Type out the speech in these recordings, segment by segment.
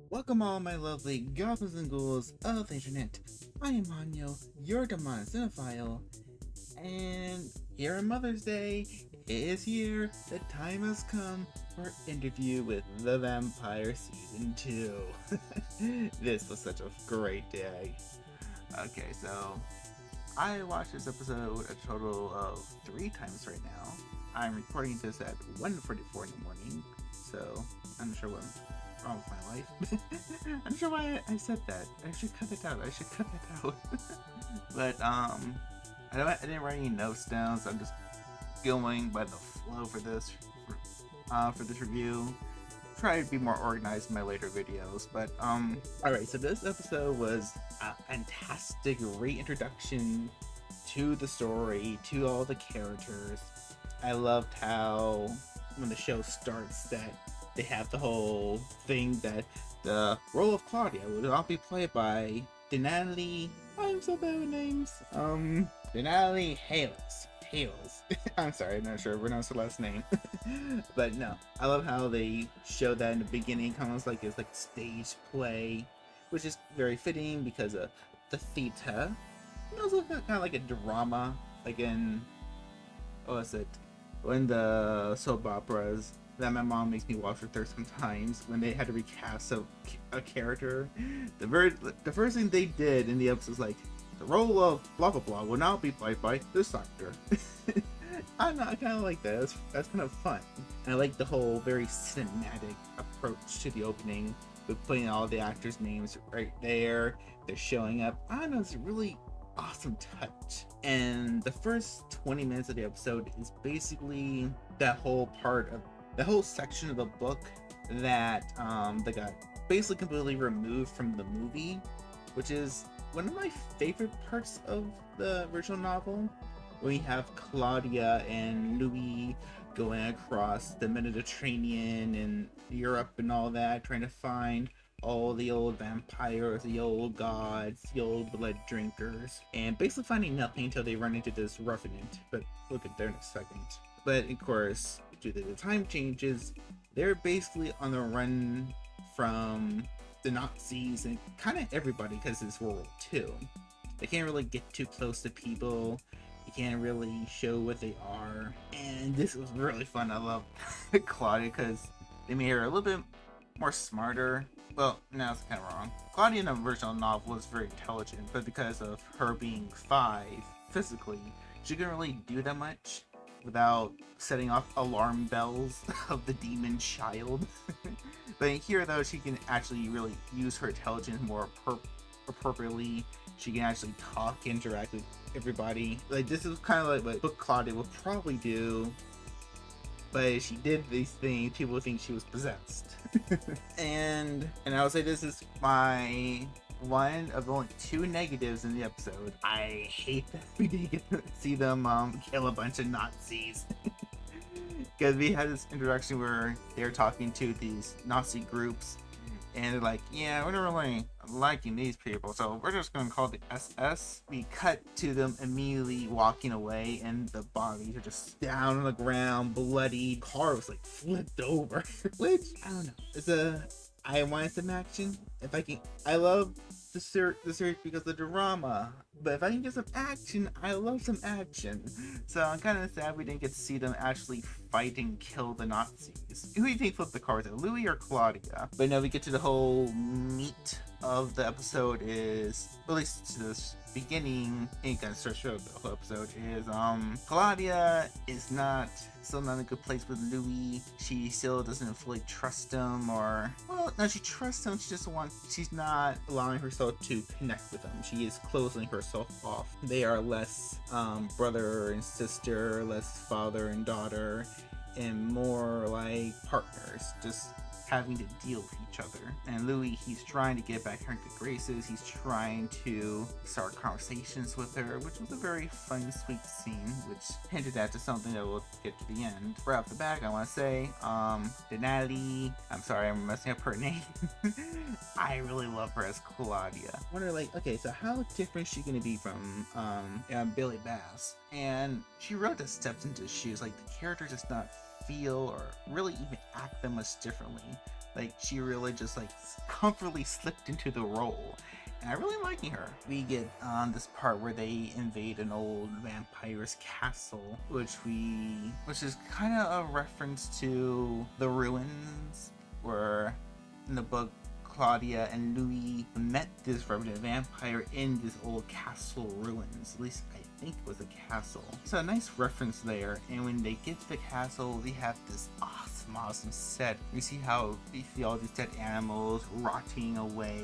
Welcome all my lovely goblins and ghouls of the internet. I am Hanyo, your demonic cinephile, and here on Mother's Day, it is here, the time has come for Interview with the Vampire Season 2. This was such a great day. Okay, so I watched this episode a total of 3 times right now. I'm recording this at 1:44 in the morning, so I'm not sure what's wrong with my life. I'm not sure why I said that. I should cut it out. But I didn't write any notes down, so I'm just going by the flow for this review. Try to be more organized in my later videos, but alright, so this episode was a fantastic reintroduction to the story, to all the characters. I loved how when the show starts that they have the whole thing that the role of Claudia would not be played by Denali. I'm so bad with names. Denali Hales. I'm sorry, I'm not sure if I pronounced her last name. But no, I love how they show that in the beginning, kind of like it's like stage play, which is very fitting because of the theater. It also kind of like a drama, like in what was it? When the soap operas that my mom makes me watch with her sometimes, when they had to recast a character, the first thing they did in the episode was like, the role of blah blah blah will now be played by this actor. I don't know, I kind of like that. That's kind of fun. And I like the whole very cinematic approach to the opening with putting all the actors' names right there. They're showing up. I don't know, it's a really awesome touch. And the first 20 minutes of the episode is basically that whole section of the book that got basically completely removed from the movie, which is one of my favorite parts of the original novel. We have Claudia and Louis going across the Mediterranean and Europe and all that, trying to find all the old vampires, the old gods, the old blood drinkers, and basically finding nothing until they run into this revenant. But we'll get there in a second. But of course, due to the time changes, they're basically on the run from the Nazis and kind of everybody because it's World War II. They can't really get too close to people. You can't really show what they are. And this was really fun. I love Claudia because they made her a little bit more smarter. Well, now it's kind of wrong. Claudia in the original novel was very intelligent, but because of her being 5 physically, she couldn't really do that much without setting off alarm bells of the demon child. But here, though, she can actually really use her intelligence more appropriately. She can actually talk, interact with everybody. Like, this is kind of like what Claudia would probably do, but if she did these things, people would think she was possessed. and I would say this is my one of only 2 negatives in the episode. I hate that we didn't get to see them kill a bunch of Nazis. Because we had this introduction where they're talking to these Nazi groups, and they're like, yeah, we're not really liking these people, so we're just going to call the SS. We cut to them immediately walking away, and the bodies are just down on the ground, bloody. Car was like flipped over, which, I don't know. I wanted some action. If I can, I love the series because of the drama. But if I can get some action, I love some action. So I'm kind of sad we didn't get to see them actually fight and kill the Nazis. Who do you think flipped the cars, Louis or Claudia? But no, we get to the whole meat of the episode is, at least to this beginning, ain't gonna start show the whole episode is Claudia is still not in a good place with Louis. She still doesn't fully trust him, or well, no, she trusts him, she's not allowing herself to connect with him. She is closing herself off. They are less brother and sister, less father and daughter, and more like partners, just having to deal with each other. And Louis, he's trying to get back her in good graces. He's trying to start conversations with her, which was a very fun, sweet scene, which hinted at to something that we'll get to the end. Right off the back, I want to say, Denali, I'm sorry, I'm messing up her name. I really love her as Claudia. I wonder, like, okay, so how different is she gonna be from Billy Bass? And she really just steps into his shoes. Like, the character does not feel or really even act that much differently. Like, she really just like comfortably slipped into the role. And I really liking her. We get on this part where they invade an old vampire's castle, which is kind of a reference to the ruins, where in the book Claudia and Louis met this revenant vampire in this old castle ruins. At least I think it was a castle. So a nice reference there. And when they get to the castle, we have this awesome set. You see all these dead animals rotting away,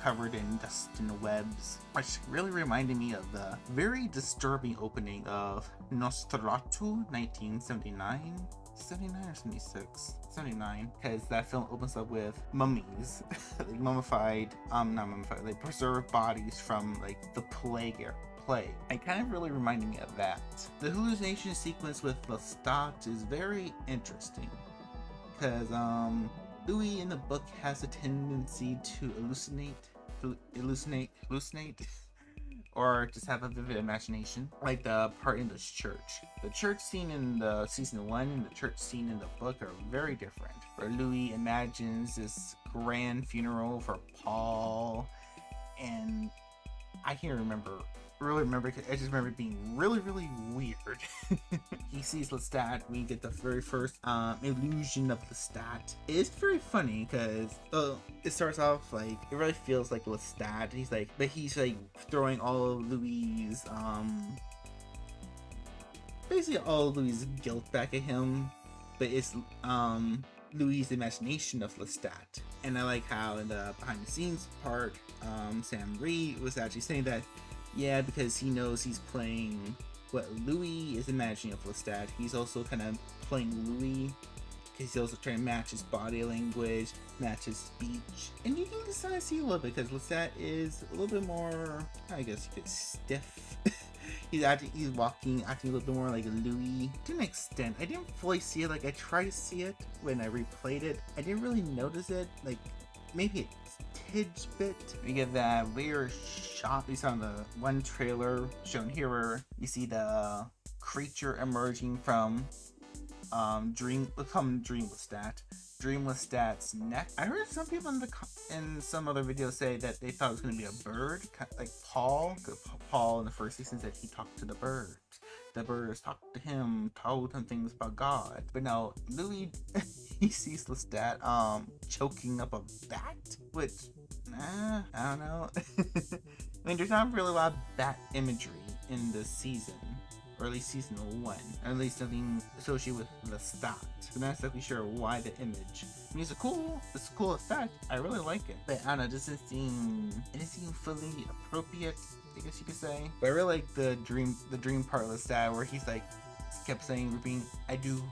covered in dust and webs, which really reminded me of the very disturbing opening of Nosferatu 1979. 79 or 76? 79, because that film opens up with mummies, like mummified, not mummified, like preserved bodies from like the plague. It kind of really reminded me of that. The hallucination sequence with Lestat is very interesting, because Louis in the book has a tendency to hallucinate, or just have a vivid imagination, like the part in the church. The church scene in the season 1 and the church scene in the book are very different, where Louis imagines this grand funeral for Paul, and I can't really remember, because I just remember it being really weird. He sees Lestat. We get the very first illusion of Lestat. It's very funny because it starts off like it really feels like Lestat. He's like throwing all of Louis' basically all of Louis' guilt back at him, but it's Louis' imagination of Lestat. And I like how in the behind the scenes part, Sam Reed was actually saying that, yeah, because he knows he's playing what Louis is imagining of Lestat, he's also kind of playing Louis, because he's also trying to match his body language, match his speech. And you can just kind of see a little bit, because Lestat is a little bit more, I guess you could, stiff. He's walking, acting a little bit more like Louis to an extent. I didn't fully see it. Like, I tried to see it when I replayed it. I didn't really notice it. Like, maybe a tidge bit. We get that weird shot we saw in the one trailer shown here, where you see the creature emerging from Dream Lestat's neck. I heard some people in some other videos say that they thought it was going to be a bird, like Paul. Paul in the first season said he talked to the birds. The birds talked to him, told him things about God. But no, Louis, he sees Lestat choking up a bat, which, I don't know. I mean, there's not really a lot of bat imagery in this season, or at least season 1, or at least nothing associated with Lestat. So I'm not exactly sure why the image. I mean, it's a cool effect. I really like it, but I don't know, just didn't seem fully appropriate, I guess you could say. But I really like the dream part of Lestat, where he's like kept saying, repeating, I do.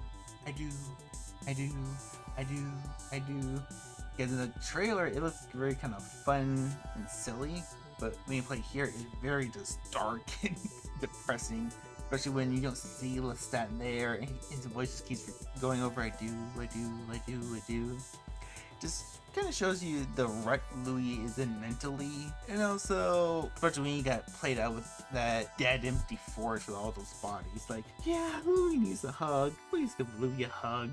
Because in the trailer, it looks very kind of fun and silly, but when you play here, it's very just dark and depressing. Especially when you don't see Lestat there, and his voice just keeps going over, I do. Just kind of shows you the rut Louis is in mentally. And also, especially when you got played out with that dead, empty forest with all those bodies. Like, yeah, Louis needs a hug. Please give Louis a hug.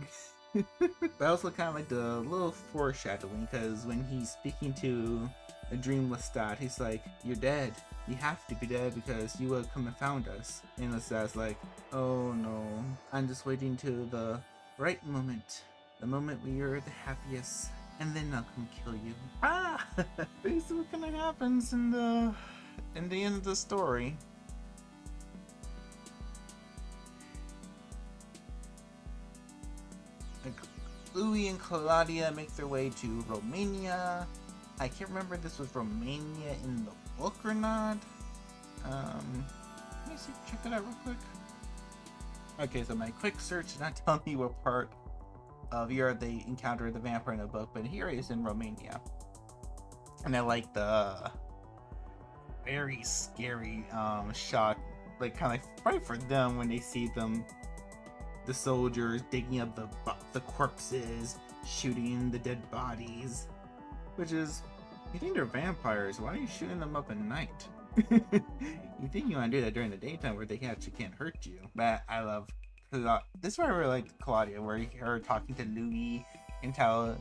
But also kind of like the little foreshadowing, because when he's speaking to a dream Lestat, he's like, you're dead. You have to be dead because you would come and found us. And Lestat's like, oh no, I'm just waiting to the right moment. The moment where you're the happiest, and then I'll come kill you. Basically what kind of happens in the end of the story. Like, Louis and Claudia make their way to Romania. I can't remember if this was Romania in the book or not. Let me see, check it out real quick. Okay, so my quick search is not telling me what part of Europe they encountered the vampire in the book, but here it is in Romania. And I like the very scary shot, like kind of like right for them when they see the soldiers digging up the corpses, shooting the dead bodies, which is, you think they're vampires, why are you shooting them up at night? You think you want to do that during the daytime where they actually can't hurt you. But I love This is where I really liked Claudia, where her talking to Louis and how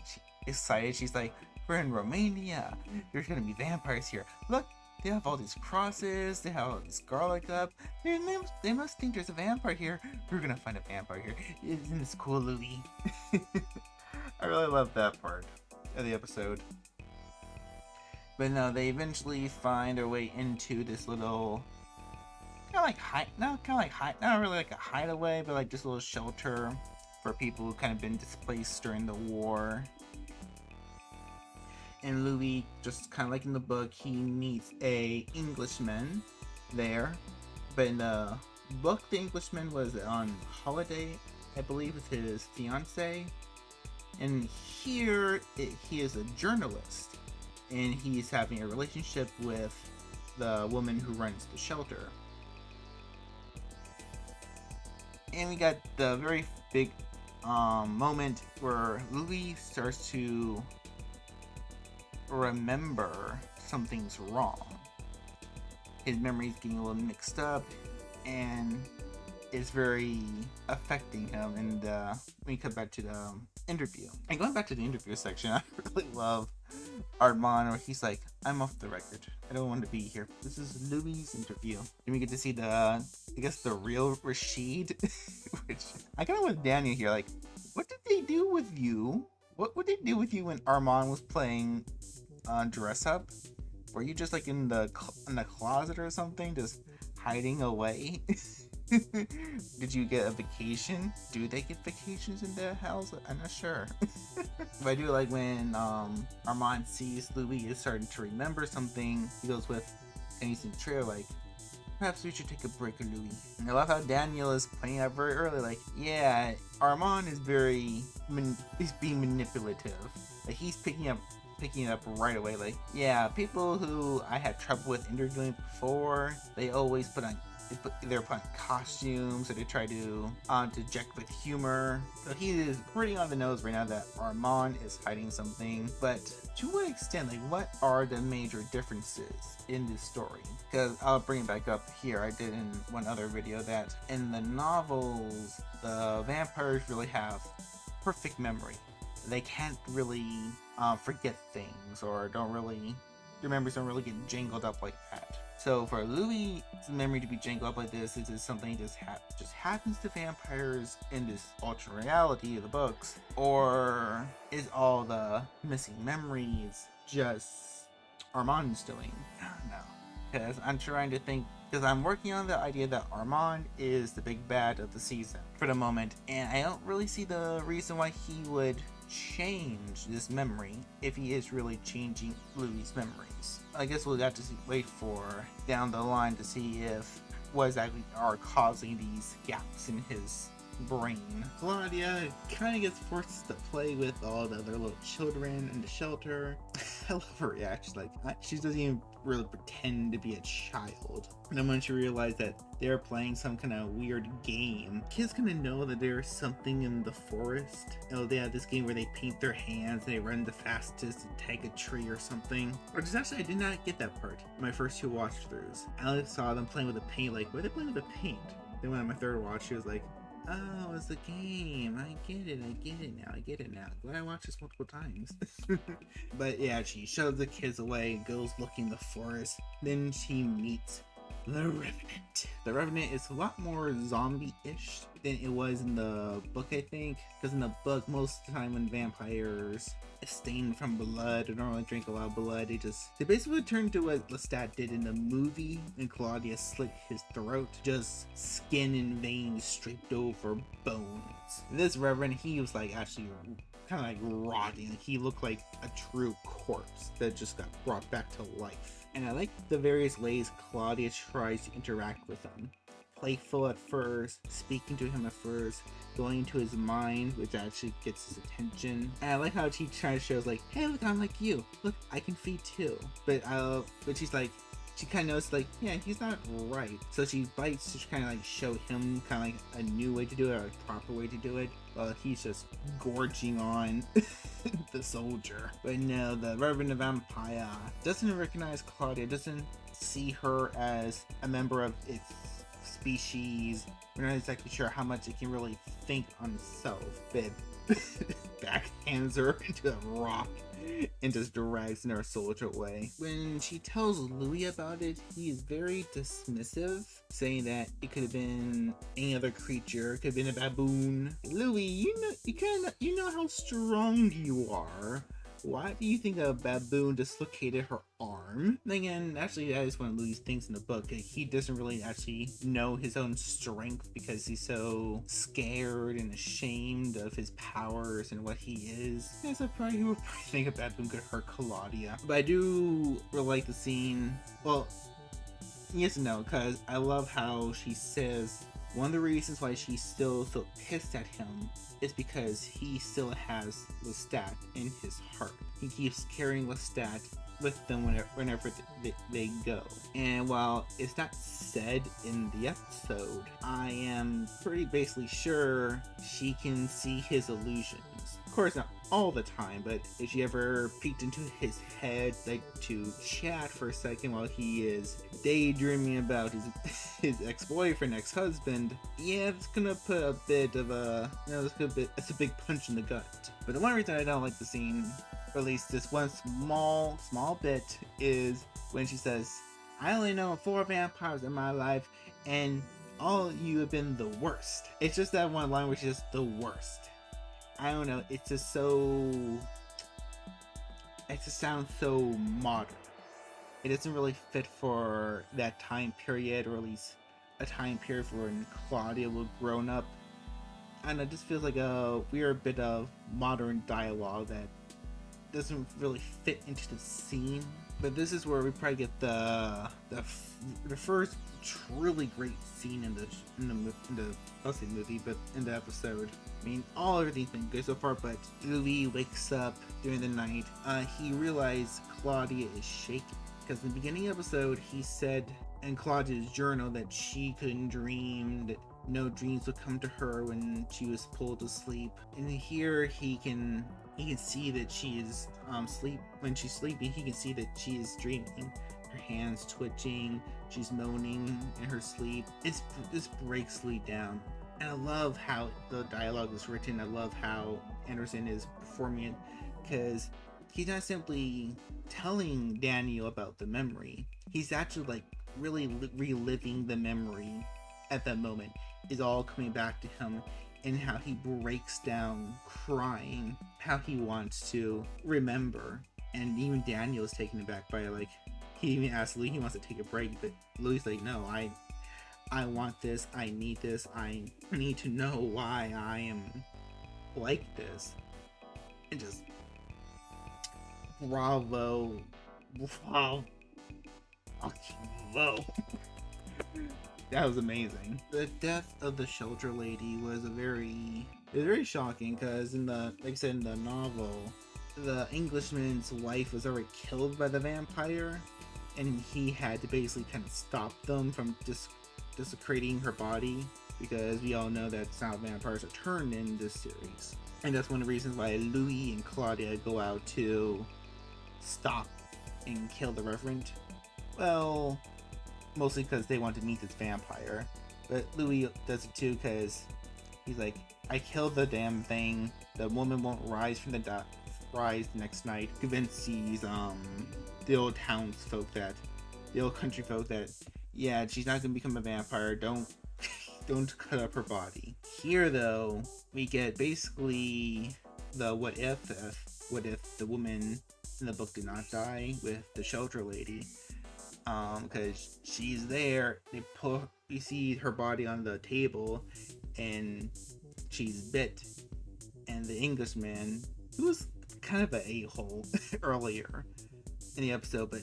excited she's like, we're in Romania. There's gonna be vampires here. Look, they have all these crosses. They have all this garlic up. They must think there's a vampire here. We're gonna find a vampire here. Isn't this cool, Louis? I really love that part of the episode. But no, they eventually find their way into this little not really like a hideaway, but like this little shelter for people who kind of been displaced during the war. And Louis, just kind of like in the book, he meets a Englishman there, but in the book, the Englishman was on holiday, I believe, with his fiance. And here, he is a journalist, and he's having a relationship with the woman who runs the shelter. And we got the very big moment where Louis starts to remember something's wrong. His memory's getting a little mixed up, and it's very affecting him. And when you come back to the interview, and going back to the interview section, I really love Armand, where he's like, I'm off the record. I don't want to be here. This is Louis' interview. And we get to see the real Rashid, which I kind of with Daniel here, like, what did they do with you? What would they do with you when Armand was playing dress up? Were you just like in the closet or something, just hiding away? Did you get a vacation? Do they get vacations in their house? I'm not sure. But I do like when Armand sees Louis is starting to remember something. He goes with, and he's in the trailer like, perhaps we should take a break, Louis. And I love how Daniel is pointing out very early, like, yeah, Armand is he's being manipulative. Like, he's picking it up right away. Like, yeah, people who I had trouble with interviewing before, they always put on costumes, or they try to deject with humor. So he is pretty on the nose right now that Armand is hiding something. But to what extent, like, what are the major differences in this story? Because I'll bring it back up here. I did in one other video that in the novels, the vampires really have perfect memory. They can't really forget things, or their memories don't really get jangled up like that. So for Louis' memory to be jangled up like this, is something just happens to vampires in this alternate reality of the books? Or is all the missing memories just Armand's doing? I don't know. Because I'm trying to think, because I'm working on the idea that Armand is the big bad of the season for the moment, and I don't really see the reason why he would change this memory if he is really changing Louis' memories. I guess we'll have to wait for down the line to see if what exactly are causing these gaps in his brain. Claudia kind of gets forced to play with all the other little children in the shelter. I love her reaction. Like, she doesn't even really pretend to be a child. And then when she realized that they're playing some kind of weird game, kids kind of know that there's something in the forest. Oh, they have this game where they paint their hands and they run the fastest and tag a tree or something. Or just actually, I did not get that part in my first 2 watch throughs. I saw them playing with the paint, like, why are they playing with the paint? Then when on my 3rd watch, she was like, oh, it's a game. I get it now. Glad I watched this multiple times. But yeah, she shoves the kids away, goes looking in the forest. Then she meets the Revenant. The Revenant is a lot more zombie-ish than it was in the book, I think. Because in the book, most of the time when vampires stained from blood or don't really drink a lot of blood, they basically turn to what Lestat did in the movie, and Claudia slit his throat, just skin and veins straight over bones. This Reverend, he was like actually kind of like rotting. He looked like a true corpse that just got brought back to life. And I like the various ways Claudia tries to interact with him. Playful at first, speaking to him at first, going into his mind, which actually gets his attention. And I like how she tries to show, like, hey, look, I'm like you. Look, I can feed too. But she's like, she kind of knows, like, yeah, he's not right. So she bites to kind of like show him kind of like a new way to do it, or a proper way to do it. Well, he's just gorging on the soldier. But no, the Reverend Vampire doesn't recognize Claudia, doesn't see her as a member of its species. We're not exactly sure how much it can really think on itself, but backhands her into a rock and just drags in her soldier away. When she tells Louis about it, he is very dismissive, saying that it could have been any other creature, it could have been a baboon. Louis, you know how strong you are. Why do you think a baboon dislocated her arm? And again, actually, that is one of Louis' things in the book. He doesn't really actually know his own strength because he's so scared and ashamed of his powers and what he is. Yeah, so probably he would probably think a baboon could hurt Claudia. But I do really like the scene. Well, yes and no, because I love how she says one of the reasons why she's still so pissed at him is because he still has Lestat in his heart. He keeps carrying Lestat with them whenever they go. And while it's not said in the episode, I am pretty basically sure she can see his illusions. Of course, not all the time, but if she ever peeked into his head, like to chat for a second while he is daydreaming about his ex-boyfriend, ex-husband, yeah, it's gonna put a bit of a, it's a big punch in the gut. But the one reason I don't like the scene, or at least this one small bit, is when she says, I only know 4 vampires in my life, and all of you have been the worst. It's just that one line which is just the worst. I don't know, it just sounds so modern. It doesn't really fit for that time period, or at least a time period when Claudia was grown up. I don't know, it just feels like a weird bit of modern dialogue that doesn't really fit into the scene. But this is where we probably get the first truly great scene in the I'll say movie, but in the episode. I mean, everything's been good so far, but Louis wakes up during the night. He realized Claudia is shaking. Because in the beginning of the episode, he said in Claudia's journal that she couldn't dream, that no dreams would come to her when she was pulled to sleep. And here he can see that she is when she's sleeping, he can see that she is dreaming. Her hands twitching, she's moaning in her sleep. This breaks Lee down. And I love how the dialogue is written. I love how Anderson is performing it, because he's not simply telling Daniel about the memory. He's actually like really reliving the memory at that moment. It's all coming back to him, and how he breaks down crying, how he wants to remember. And even Daniel is taken aback by it. Like, he even asks Louis, he wants to take a break, but Louis like, no, I want this, I need this, I need to know why I am like this. And just bravo. That was amazing. The death of the shelter lady was very shocking, because like I said in the novel, the Englishman's wife was already killed by the vampire, and he had to basically kind of stop them from desecrating her body, because we all know that's how vampires are turned in this series. And that's one of the reasons why Louis and Claudia go out to stop and kill the Reverend. Well, mostly because they want to meet this vampire, but Louis does it too because he's like, I killed the damn thing, the woman won't rise from the next night. Convinces the old townsfolk, the old country folk, that yeah, she's not gonna become a vampire, don't cut up her body. Here though, we get basically the what if the woman in the book did not die with the shelter lady, because she's there. You see her body on the table, and she's bit, and the Englishman, who was kind of an a-hole earlier in the episode, but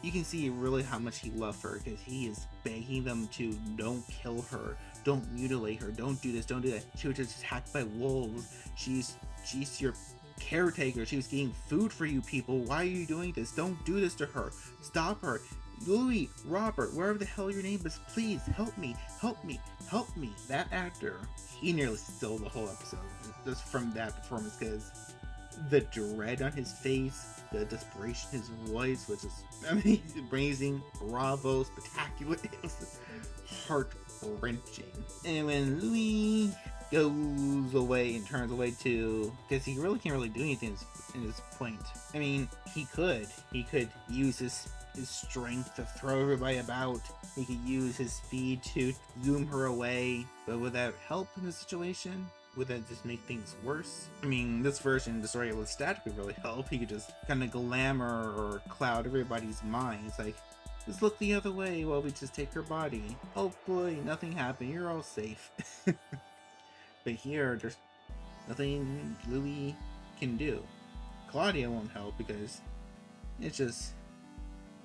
you can see really how much he loved her, because he is begging them to don't kill her, don't mutilate her, don't do this, don't do that. She was just attacked by wolves. She's your caretaker. She was getting food for you people. Why are you doing this? Don't do this to her. Stop her. Louis, Robert, wherever the hell your name is, please help me, help me, help me. That actor, he nearly stole the whole episode just from that performance, because the dread on his face, the desperation in his voice was just amazing, bravo, spectacular. It was heart wrenching. And when Louis goes away and turns away too, because he really can't really do anything in this point. I mean, he could use his strength to throw everybody about. He could use his speed to zoom her away, but would that help in the situation? Would that just make things worse? I mean, this version, the story with Stat could really help. He could just kind of glamour or cloud everybody's minds, like, just look the other way while we just take her body. Oh boy, nothing happened, you're all safe. But here, there's nothing Louis can do. Claudia won't help because it's just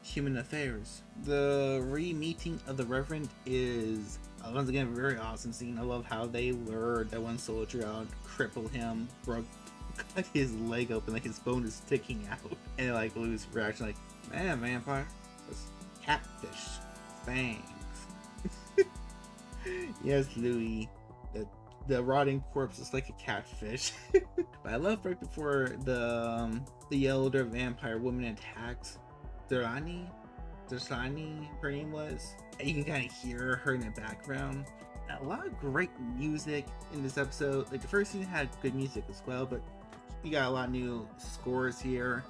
human affairs. The re-meeting of the Reverend is once again a very awesome scene. I love how they lured that one soldier out, crippled him, cut his leg open, like his bone is sticking out. And like Louis' reaction, like, man, vampire, that's catfish, fangs. Yes, Louis, the rotting corpse is like a catfish. But I love right before the elder vampire woman attacks Derani, her name was. You can kind of hear her in the background. A lot of great music in this episode. Like the first season had good music as well, but you got a lot of new scores here.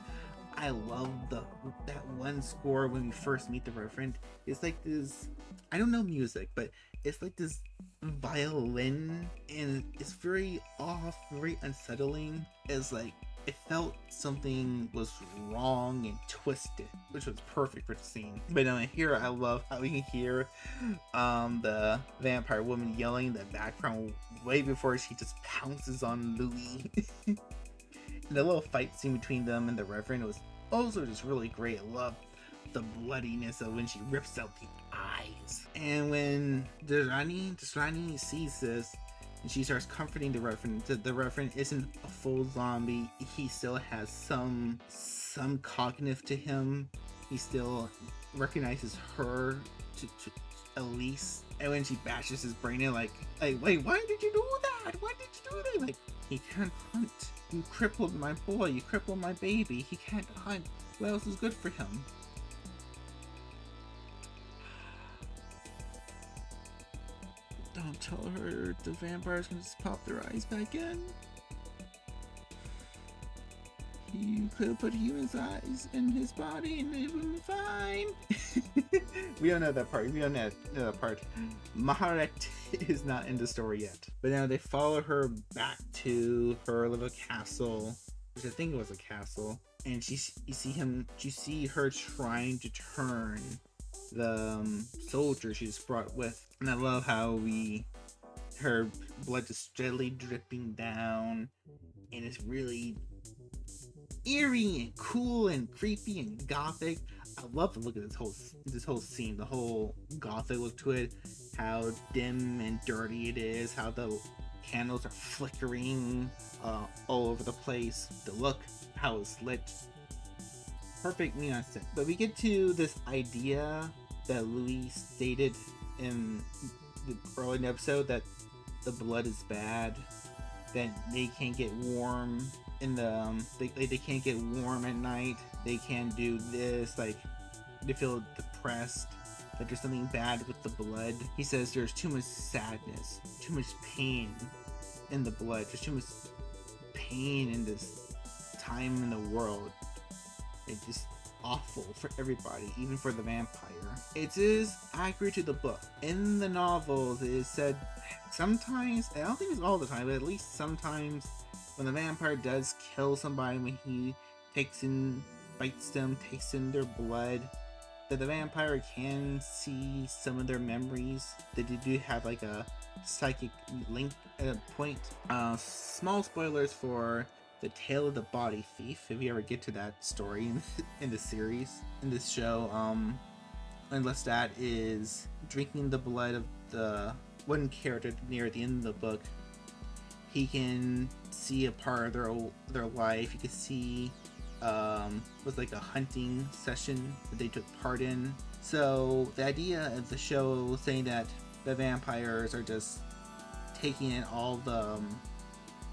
I love that one score when we first meet the Reverend. It's like this, I don't know music, but it's like this violin, and it's very off, very unsettling. It's like it felt something was wrong and twisted, which was perfect for the scene. But here I love how we can hear the vampire woman yelling in the background way before she just pounces on Louis. And the little fight scene between them and the Reverend was also just really great. I love the bloodiness of when she rips out the eyes. And when Desrani sees this, and she starts comforting the Reverend isn't a full zombie. He still has some cognitive to him. He still recognizes her to at least. And when she bashes his brain in, like, wait, why did you do that? Why did you do that? Like, he can't hunt. You crippled my boy. You crippled my baby. He can't hunt. What else is good for him? Don't tell her the vampire's gonna just pop their eyes back in. You could have put human's eyes in his body and it would be fine. We don't know that part. We don't know that part. Maharet is not in the story yet. But now they follow her back to her little castle, which I think it was a castle. And you see her trying to turn the soldier she's brought with. And I love how her blood is steadily dripping down, and it's really eerie and cool and creepy and gothic. I love the look of this whole scene, the whole gothic look to it, how dim and dirty it is, how the candles are flickering all over the place, the look, how it's lit. Perfect neon scent. But we get to this idea that Louis stated in the early episode, that the blood is bad, that they can't get warm in the they can't get warm at night, they can't do this, like they feel depressed, that there's something bad with the blood. He says there's too much sadness, too much pain in the blood, there's too much pain in this time in the world. It's just awful for everybody, even for the vampire. It is accurate to the book. In the novels, it is said sometimes, I don't think it's all the time, but at least sometimes, when the vampire does kill somebody, when he bites them, takes in their blood, that the vampire can see some of their memories, that they do have like a psychic link at a point. Small spoilers for the Tale of the Body Thief, if you ever get to that story in the series, in this show. Unless that is drinking the blood of the one character near the end of the book, he can see a part of their life. You can see was like a hunting session that they took part in. So the idea of the show saying that the vampires are just taking in all the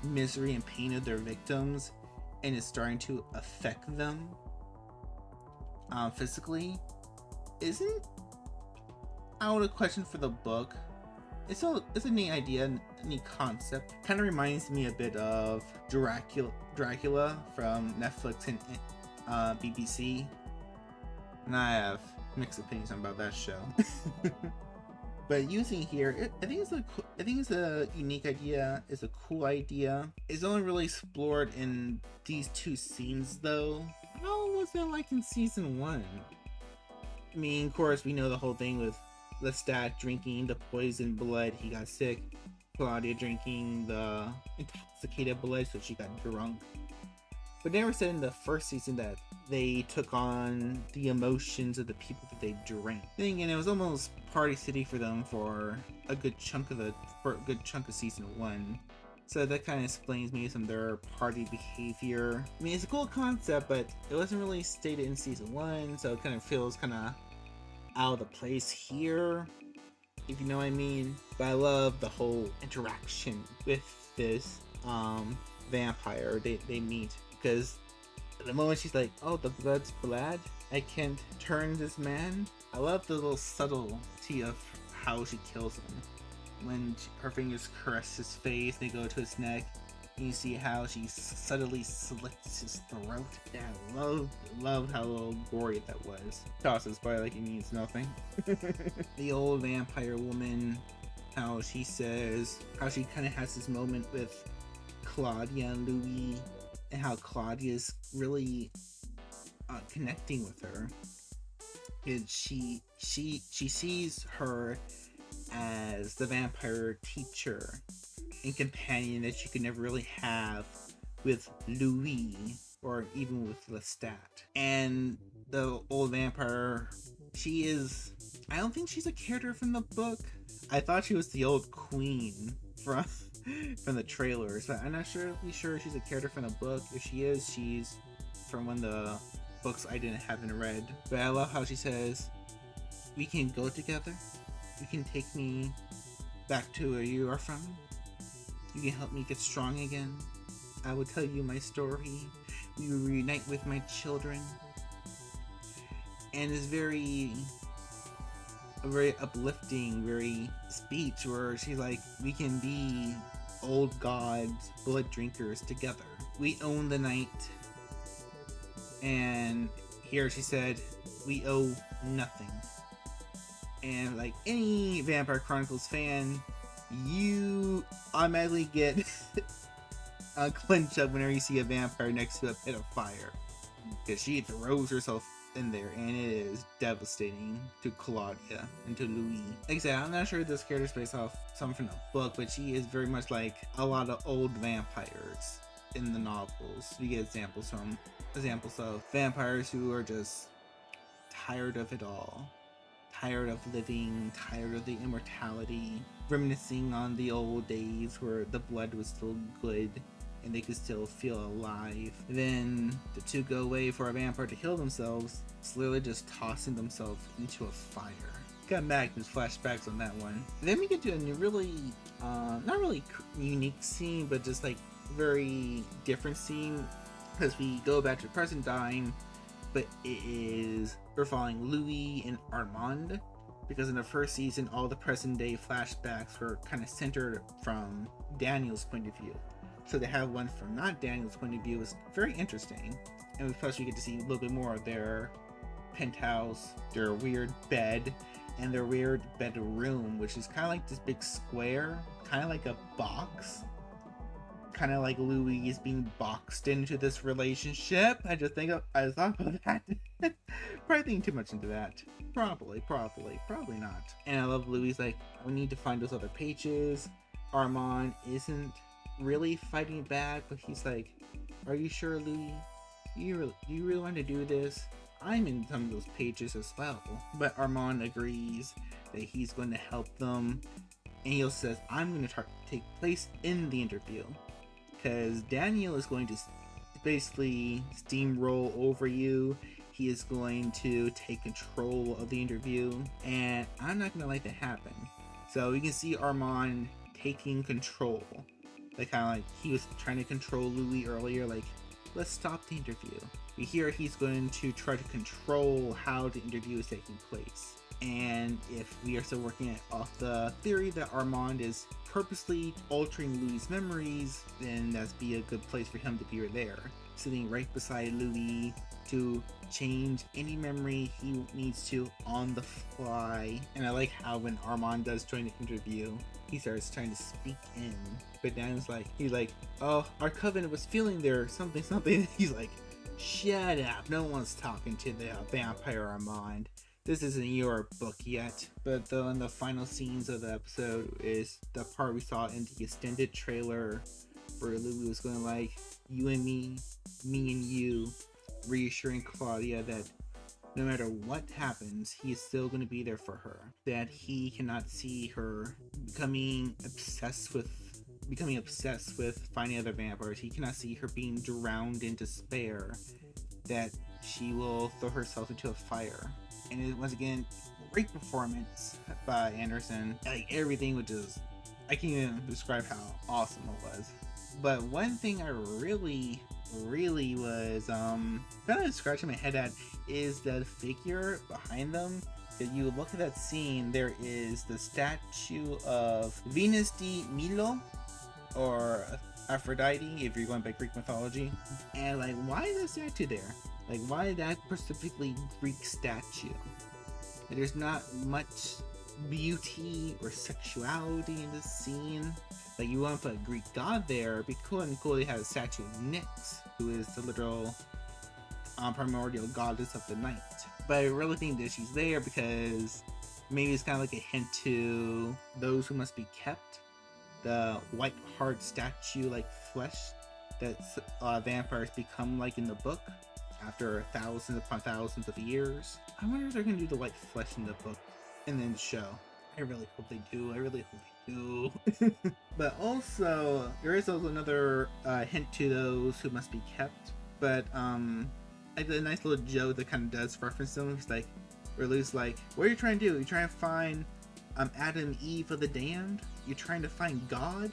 misery and pain of their victims and it's starting to affect them physically isn't out of question for the book. It's a neat idea, a neat concept. Kind of reminds me a bit of Dracula from Netflix and BBC, and I have mixed opinions about that show. But using here, I think it's a unique idea. It's a cool idea. It's only really explored in these two scenes, though. How was it like in season 1? I mean, of course, we know the whole thing with Lestat drinking the poisoned blood. He got sick. Claudia drinking the intoxicated blood, so she got drunk. But they never said in the first season that they took on the emotions of the people that they drank. And it was almost Party City for them for a good chunk of season 1. So that kind of explains maybe some of their party behavior. I mean, it's a cool concept, but it wasn't really stated in season 1, so it kind of feels kind of out of place here, if you know what I mean. But I love the whole interaction with this vampire they meet, because the moment she's like, oh, the blood's blood, I can't turn this man. I love the little subtlety of how she kills him. When her fingers caress his face, they go to his neck, and you see how she subtly slits his throat. Yeah, I love how little gory that was. Tosses by like it means nothing. The old vampire woman, how she kind of has this moment with Claudia and Louis, and how Claudia's really connecting with her. And she sees her as the vampire teacher and companion that you could never really have with Louis or even with Lestat. And the old vampire, I don't think she's a character from the book. I thought she was the old queen from the trailers, but I'm not sure she's a character from the book. If she is, she's from one of the books I haven't read. But I love how she says, we can go together. You can take me back to where you are from. You can help me get strong again. I will tell you my story. We will reunite with my children. And it's a very uplifting, very speech where she's like, we can be old gods, blood drinkers together. We own the night. And here she said, we owe nothing. And like any Vampire Chronicles fan, you automatically get a clench up whenever you see a vampire next to a pit of fire, because she throws herself in there, and it is devastating to Claudia and to Louis. Like I said, I'm not sure if this character is based off someone from the book, but she is very much like a lot of old vampires in the novels. You get examples of vampires who are just tired of it all. Tired of living, tired of the immortality, reminiscing on the old days where the blood was still good and they could still feel alive. And then the two go away for a vampire to heal themselves, it's literally just tossing themselves into a fire. Got Magnus flashbacks on that one. And then we get to a new, really, not really unique scene, but just like very different scene, because we go back to present time, but we're following Louis and Armand, because in the first season all the present day flashbacks were kind of centered from Daniel's point of view. So to have one from not Daniel's point of view is very interesting. And plus we get to see a little bit more of their penthouse, their weird bed, and their weird bedroom, which is kind of like this big square, kind of like a box. Kind of like Louis is being boxed into this relationship. I thought about that. Probably thinking too much into that. Probably not. And I love Louis like, we need to find those other pages. Armand isn't really fighting back, but he's like, are you sure, Louis? Do you really want to do this? I'm in some of those pages as well. But Armand agrees that he's going to help them. And he also says, I'm going to take place in the interview, because Daniel is going to basically steamroll over you. He is going to take control of the interview, and I'm not going to let that happen. So you can see Armand taking control. Like kind of like he was trying to control Louis earlier, like let's stop the interview. We hear he's going to try to control how the interview is taking place. And if we are still working off the theory that Armand is purposely altering Louis' memories, then that's be a good place for him to be there, sitting right beside Louis to change any memory he needs to on the fly. And I like how when Armand does join the interview, he starts trying to speak in, but then he's like, oh, our covenant was feeling there, something. He's like, shut up, no one's talking to the vampire Armand. This isn't your book yet. But though in the final scenes of the episode is the part we saw in the extended trailer where Louis was going like, you and me and you, reassuring Claudia that no matter what happens, he is still going to be there for her. That he cannot see her becoming obsessed with finding other vampires. He cannot see her being drowned in despair. That she will throw herself into a fire. And it once again, great performance by Anderson. Like everything was just, I can't even describe how awesome it was. But one thing I really was kind of scratching my head at is the figure behind them. If you look at that scene, there is the statue of Venus de Milo, or Aphrodite if you're going by Greek mythology. And like, why is that statue there? Like, why that specifically Greek statue? Like, there's not much beauty or sexuality in this scene. Like, you want to put a Greek god there, it'd be cool and cool to have a statue of Nyx, who is the literal primordial goddess of the night. But I really think that she's there because maybe it's kind of like a hint to those who must be kept. The white hard statue like flesh that vampires become like in the book after thousands upon thousands of years. I wonder if they're gonna do the white flesh in the book and then show. I really hope they do. But also, there is also another hint to those who must be kept. But like a nice little joke that kind of does reference them. He's like, or Lou's like, what are you trying to do? You're trying to find Adam, Eve of the damned? You're trying to find God?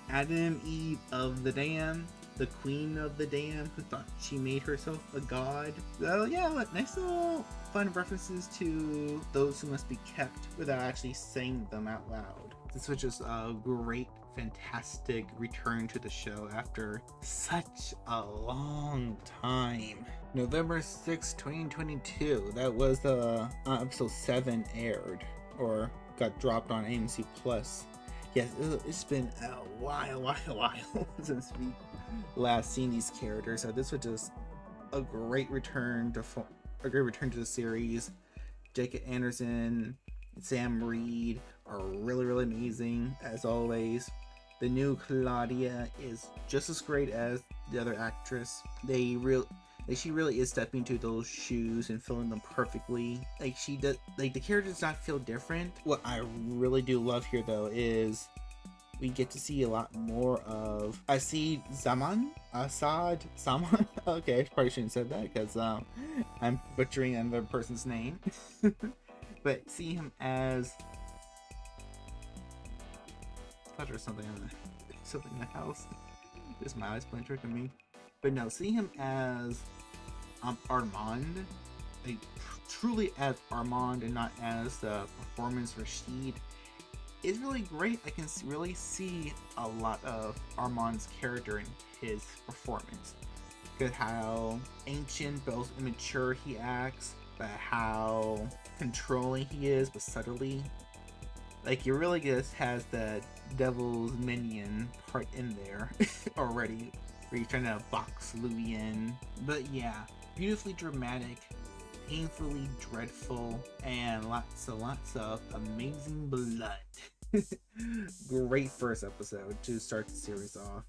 Adam, Eve of the damned, the queen of the damned, who thought she made herself a god. So yeah, look, nice little fun references to those who must be kept without actually saying them out loud. This was just a great, fantastic return to the show after such a long time. November 6, 2022, that was the episode 7 aired, or got dropped on AMC Plus. Yes, it's been a while since we last seen these characters. So this was just a great return to the series. Jacob Anderson and Sam Reed are really amazing as always. The new Claudia is just as great as the other actress. She really is stepping into those shoes and filling them perfectly. Like she does, like the character does not feel different. What I really do love here though is we get to see a lot more of Assad Zaman. Okay, I probably shouldn't have said that because I'm butchering another person's name. But see him as, I thought there was something in the house. This my eyes playing trick on me. But no, see him as Armand, like truly as Armand and not as the performance Rashid, is really great. I can really see a lot of Armand's character in his performance. Because how ancient but also immature he acts, but how controlling he is, but subtly. Like he really just has the devil's minion part in there already, where he's trying to box Louis in. But yeah, beautifully dramatic, painfully dreadful, and lots of amazing blood. Great first episode to start the series off.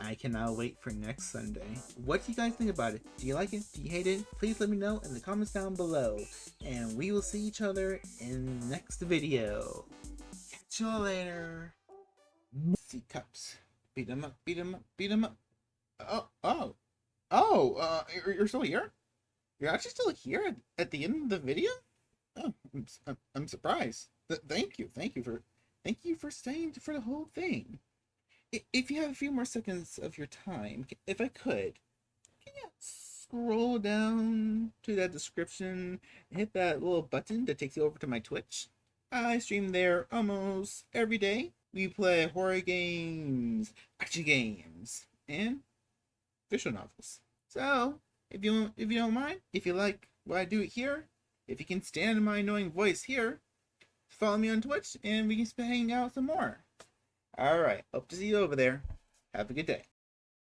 I cannot wait for next Sunday. What do you guys think about it? Do you like it? Do you hate it? Please let me know in the comments down below. And we will see each other in the next video. Catch you later. See cups. Beat 'em up. You're still here? You're actually still here at the end of the video? Oh, I'm surprised. Thank you for staying for the whole thing. If you have a few more seconds of your time, if I could, can you scroll down to that description and hit that little button that takes you over to my Twitch? I stream there almost every day. We play horror games, action games, and visual novels. So, if you don't mind, if you like what I do here, if you can stand my annoying voice here, follow me on Twitch and we can hang out some more. Alright, hope to see you over there. Have a good day.